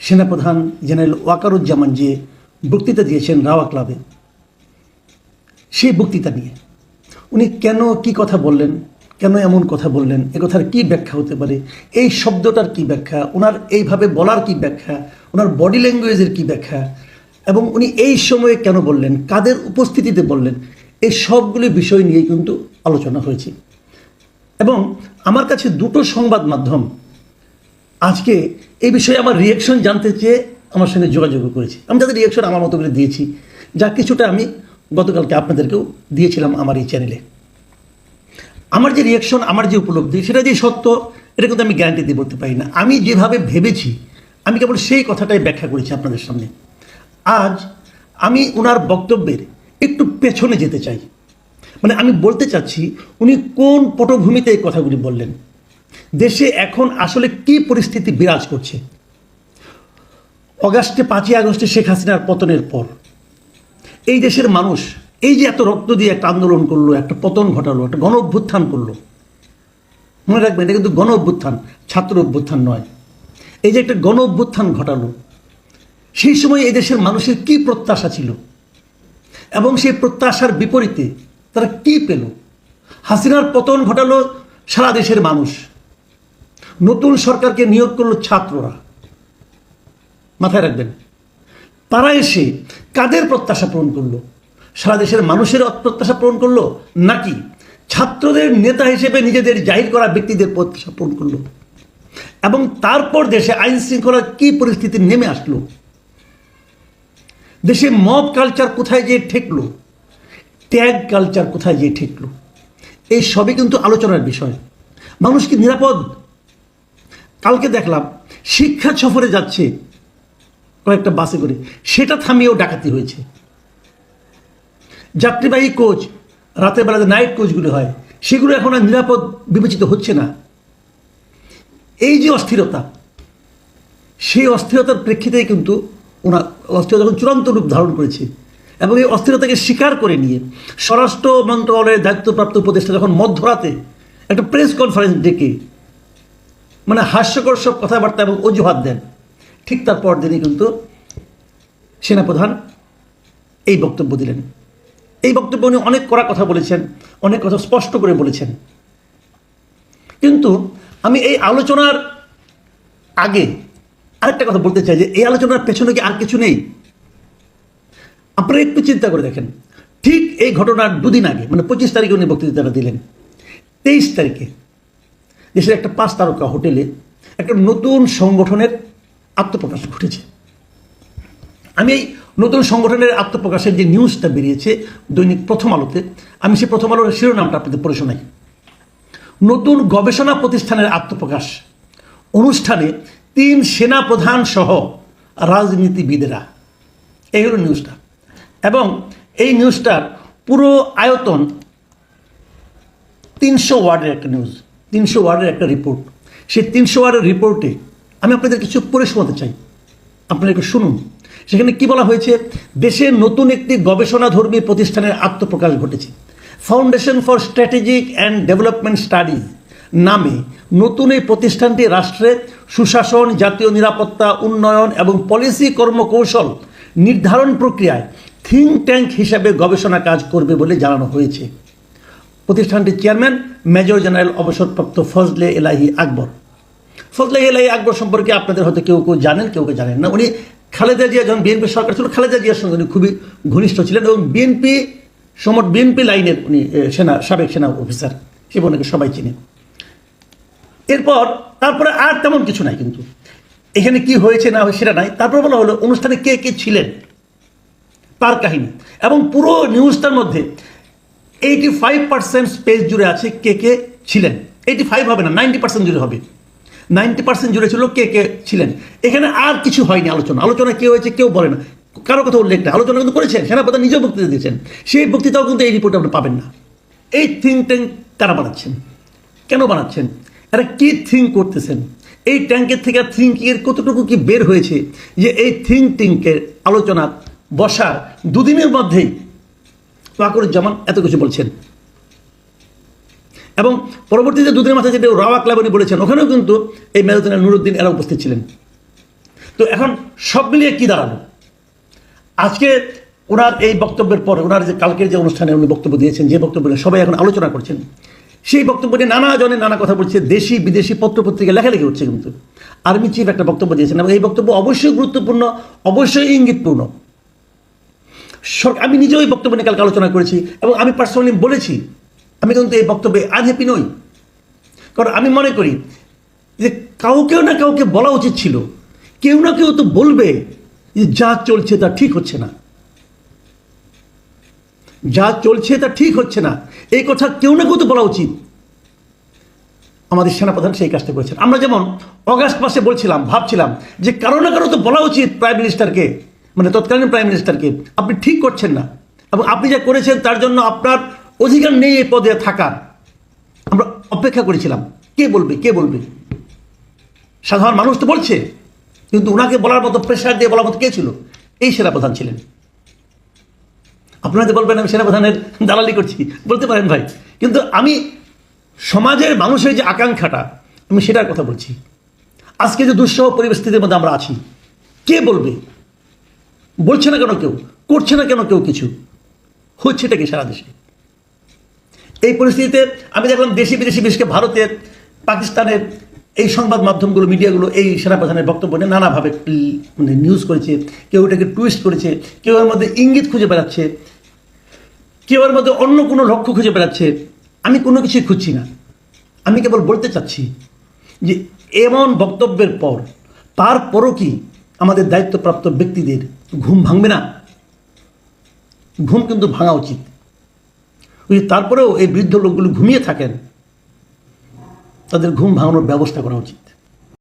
সেনাপ্রধান জেনারেল ওয়াকারুজ্জামান যে বক্তৃতা দিয়েছেন রাওয়া ক্লাবে, সেই বক্তৃতা নিয়ে উনি কেন কি কথা বললেন, কেন এমন কথা বললেন, এ কথার কী ব্যাখ্যা হতে পারে, এই শব্দটার কী ব্যাখ্যা, ওনার এইভাবে বলার কী ব্যাখ্যা, ওনার বডি ল্যাঙ্গুয়েজের কী ব্যাখ্যা, এবং উনি এই সময়ে কেন বললেন, কাদের উপস্থিতিতে বললেন, এই সবগুলি বিষয় নিয়েই কিন্তু আলোচনা হয়েছে। এবং আমার কাছে দুটো সংবাদ মাধ্যম আজকে এই বিষয়ে আমার রিয়াকশন জানতে চেয়ে আমার সঙ্গে যোগাযোগ করেছি। আমি তাদের রিয়াকশন আমার মতো করে দিয়েছি, যা কিছুটা আমি গতকালকে আপনাদেরকেও দিয়েছিলাম আমার এই চ্যানেলে। আমার যে রিয়াকশন, আমার যে উপলব্ধি, সেটা যে সত্য, এটা কিন্তু আমি গ্যারান্টি দিয়ে বলতে পারি না। আমি যেভাবে ভেবেছি, আমি কেবল সেই কথাটাই ব্যাখ্যা করেছি আপনাদের সামনে। আজ আমি ওনার বক্তব্যের একটু পেছনে যেতে চাই। মানে আমি বলতে চাচ্ছি, উনি কোন পটভূমিতে এই কথাগুলি বললেন, দেশে এখন আসলে কি পরিস্থিতি বিরাজ করছে। অগাস্টে 5ই আগস্টে শেখ হাসিনার পতনের পর এই দেশের মানুষ এই যে এত রক্ত দিয়ে একটা আন্দোলন করলো, একটা পতন ঘটালো, একটা গণ অভ্যুত্থান করলো। মনে রাখবেন, এটা কিন্তু গণ অভ্যুত্থান, ছাত্র অভ্যুত্থান নয়। এই যে একটা গণ অভ্যুত্থান ঘটালো, সেই সময় এই দেশের মানুষের কি প্রত্যাশা ছিল এবং সেই প্রত্যাশার বিপরীতে তারা কি পেল। হাসিনার পতন ঘটালো সারা দেশের মানুষ, নতুন সরকারকে নিয়োগ করলো ছাত্ররা। মাথায় রাখবেন, তারা এসে কাদের প্রত্যাশা পূরণ করলো? সারা দেশের মানুষের প্রত্যাশা পূরণ করলো, নাকি ছাত্রদের নেতা হিসেবে নিজেদের জাহির করা ব্যক্তিদের প্রত্যাশা পূরণ করলো? এবং তারপর দেশে আইন শৃঙ্খলার কি পরিস্থিতি নেমে আসলো, দেশে মব কালচার কোথায় যেয়ে ঠেকলো, ট্যাগ কালচার কোথায় যেয়ে ঠেকলো, এই সবই কিন্তু আলোচনার বিষয়। মানুষ কি নিরাপদ? কালকে দেখলাম শিক্ষা সফরে যাচ্ছে কয়েকটা বাসে করে, সেটা থামিয়েও ডাকাতি হয়েছে। যাত্রীবাহী কোচ, রাতের বেলাতে নাইট কোচগুলো হয়, সেগুলো এখন আর নিরাপদ বিবেচিত হচ্ছে না। এই যে অস্থিরতা, সেই অস্থিরতার প্রেক্ষিতেই কিন্তু ওনার অস্থিরতা যখন চূড়ান্ত রূপ ধারণ করেছে, এবং এই অস্থিরতাকে স্বীকার করে নিয়ে স্বরাষ্ট্র মন্ত্রণালয়ের দায়িত্বপ্রাপ্ত উপদেষ্টা যখন মধ্যরাতে একটা প্রেস কনফারেন্স ডেকে মানে হাস্যকর সব কথাবার্তা এবং অজুহাত দেন, ঠিক তার পর দিনই কিন্তু সেনাপ্রধান এই বক্তব্য দিলেন। এই বক্তব্য উনি অনেক কড়া কথা বলেছেন, অনেক কথা স্পষ্ট করে বলেছেন। কিন্তু আমি এই আলোচনার আগে আরেকটা কথা বলতে চাই, যে এই আলোচনার পেছনে কি আর কিছু নেই? আপনারা একটু চিন্তা করে দেখেন, ঠিক এই ঘটনার দুদিন আগে, মানে 25 তারিখে উনি বক্তৃতাটা দিলেন, 23 তারিখে দেশের একটা 5 তারকা হোটেলে একটা নতুন সংগঠনের আত্মপ্রকাশ ঘটেছে। আমি এই নতুন সংগঠনের আত্মপ্রকাশের যে নিউজটা বেরিয়েছে দৈনিক প্রথম আলোতে, আমি সেই প্রথম আলোর শিরোনামটা আপনাদের পড়ে শোনাই। নতুন গবেষণা প্রতিষ্ঠানের আত্মপ্রকাশ অনুষ্ঠানে 3 সেনা প্রধান সহ রাজনীতিবিদেরা, এই হলো নিউজটা। এবং এই নিউজটার পুরো আয়তন 300 ওয়ার্ডের একটা নিউজ, 300 ওয়ার্ডের একটা রিপোর্ট। সেই 300 ওয়ার্ডের রিপোর্টে আমি আপনাদের কিছু পড়ে শোনাতে চাই, আপনারা একটু শুনুন। সেখানে কি বলা হয়েছে? দেশে নতুন একটি গবেষণাধর্মী প্রতিষ্ঠানের আত্মপ্রকাশ ঘটেছে। Foundation for strategic and development studies নামে নতুন এই প্রতিষ্ঠানটি রাষ্ট্রের সুশাসন, জাতীয় নিরাপত্তা, উন্নয়ন এবং পলিসি কর্মকৌশল নির্ধারণ প্রক্রিয়ায় থিঙ্ক ট্যাঙ্ক হিসাবে গবেষণা কাজ করবে বলে জানানো হয়েছে। প্রতিষ্ঠানটির চেয়ারম্যান মেজর জেনারেল অবসরপ্রাপ্ত ফজলে এলাহি আকবর। ফজলে এলাহি আকবর সম্পর্কে আপনাদের হয়তো কেউ কেউ জানেন, কেউ কেউ জানেন না। উনি খালেদা জিয়া যখন বিএনপি সরকার ছিল, খালেদা জিয়ার সঙ্গে উনি খুবই ঘনিষ্ঠ ছিলেন, এবং বিএনপি লাইনের উনি সাবেক সেনা অফিসার, সে ওনাকে সবাই চিনে। তারপরে আর তেমন কিছু নাই, কিন্তু এখানে কি হয়েছে না হয় সেটা নাই। তারপর বলা হলো অনুষ্ঠানে কে কে ছিলেন, তার কাহিনী, এবং পুরো নিউজটার মধ্যে 85% স্পেস জুড়ে আছে কে কে ছিলেন। 85 হবে না, 90% জুড়ে হবে। 90% জুড়ে ছিল কে কে ছিলেন। এখানে আর কিছু হয়নি। আলোচনা কে হয়েছে কেউ বলে না, কারো কথা উল্লেখ নেই। আলোচনা কিন্তু করেছেন, সেনাপ্রধান নিজেও বক্তৃতা দিয়েছেন, সেই বক্তৃতাও কিন্তু এই রিপোর্টে আপনি পাবেন না। এই থিঙ্ক ট্যাঙ্ক কারা বানাচ্ছেন, কেন বানাচ্ছেন, এরা কি থিঙ্ক করতেছেন, এই ট্যাঙ্কের থেকে থিঙ্কিংয়ের কতটুকু কি বের হয়েছে, যে এই থিঙ্ক ট্যাঙ্কের আলোচনা বসার দুদিনের মধ্যেই ওয়াকারুজ্জামান এত কিছু বলছেন। এবং পরবর্তীতে দুদিনের মাথায় যেটা রাওয়া ক্লাবে উনি বলেছেন, ওখানেও কিন্তু এই মেজর জেনারেল নুরুদ্দিন এরা উপস্থিত ছিলেন। তো এখন সব মিলিয়ে কি দাঁড়ালো? আজকে ওনার এই বক্তব্যের পর, ওনার যে কালকের যে অনুষ্ঠানে উনি বক্তব্য দিয়েছেন, যে বক্তব্য নিয়ে সবাই এখন আলোচনা করছেন, সেই বক্তব্য নিয়ে নানা জনে নানা কথা বলছে, দেশি বিদেশি পত্রপত্রিকা লেখালেখি হচ্ছে। কিন্তু আর্মি চিফ একটা বক্তব্য দিয়েছেন এবং এই বক্তব্য অবশ্যই গুরুত্বপূর্ণ, অবশ্যই ইঙ্গিতপূর্ণ। আমি নিজেও এই বক্তব্য নিয়ে কালকে আলোচনা করেছি এবং আমি পার্সোনালি বলেছি আমি কিন্তু এই বক্তব্যে আনহ্যাপি নই। কারণ আমি মনে করি যে কাউকে না কাউকে বলা উচিত ছিল, কেউ না কেউ তো বলবে যে যা চলছে তা ঠিক হচ্ছে না, যা চলছে তা ঠিক হচ্ছে না, এই কথা কেউ না কেউ তো বলা উচিত। আমাদের সেনাপ্রধান সেই কাজটা করেছেন। আমরা যেমন অগাস্ট মাসে বলছিলাম, ভাবছিলাম যে কারো না কারো তো বলা উচিত প্রাইম মিনিস্টারকে, মানে তৎকালীন প্রাইম মিনিস্টারকে, আপনি ঠিক করছেন না এবং আপনি যা করেছেন তার জন্য আপনার অধিকার নেই এই পদে থাকার। আমরা অপেক্ষা করেছিলাম কে বলবে, কে বলবে। সাধারণ মানুষ তো বলছে, কিন্তু ওনাকে বলার মতো, প্রেশার দিয়ে বলার মতো কে ছিল? এই সেনাপ্রধান ছিলেন। আপনারা যে বলবেন আমি সেনাপ্রধানের দালালি করছি, বলতে পারেন ভাই, কিন্তু আমি সমাজের মানুষের যে আকাঙ্ক্ষাটা, আমি সেটার কথা বলছি। আজকে যে দুঃসহ পরিস্থিতির মধ্যে আমরা আছি, কে বলবে? বলছে না কেন কেউ, করছে না কেন কেউ কিছু, হচ্ছেটা কি সারা দেশে? এই পরিস্থিতিতে আমি দেখলাম দেশি বিদেশি, বিশেষ করে ভারতের, পাকিস্তানের এই সংবাদ মাধ্যমগুলো, মিডিয়াগুলো এই সেনাপ্রধানের বক্তব্য নিয়ে নানাভাবে মানে নিউজ করেছে। কেউ এটাকে টুইস্ট করেছে, কেউ এর মধ্যে ইঙ্গিত খুঁজে বেড়াচ্ছে, কেউ এর মধ্যে অন্য কোনো লক্ষ্য খুঁজে বেড়াচ্ছে। আমি কোনো কিছুই খুঁজছি না, আমি কেবল বলতে চাচ্ছি যে এমন বক্তব্যের পর, তারপরও কি আমাদের দায়িত্বপ্রাপ্ত ব্যক্তিদের ঘুম ভাঙবে না? ঘুম কিন্তু ভাঙা উচিত। তারপরেও এই বৃদ্ধ লোকগুলো ঘুমিয়ে থাকেন, তাদের ঘুম ভাঙানোর ব্যবস্থা করা উচিত।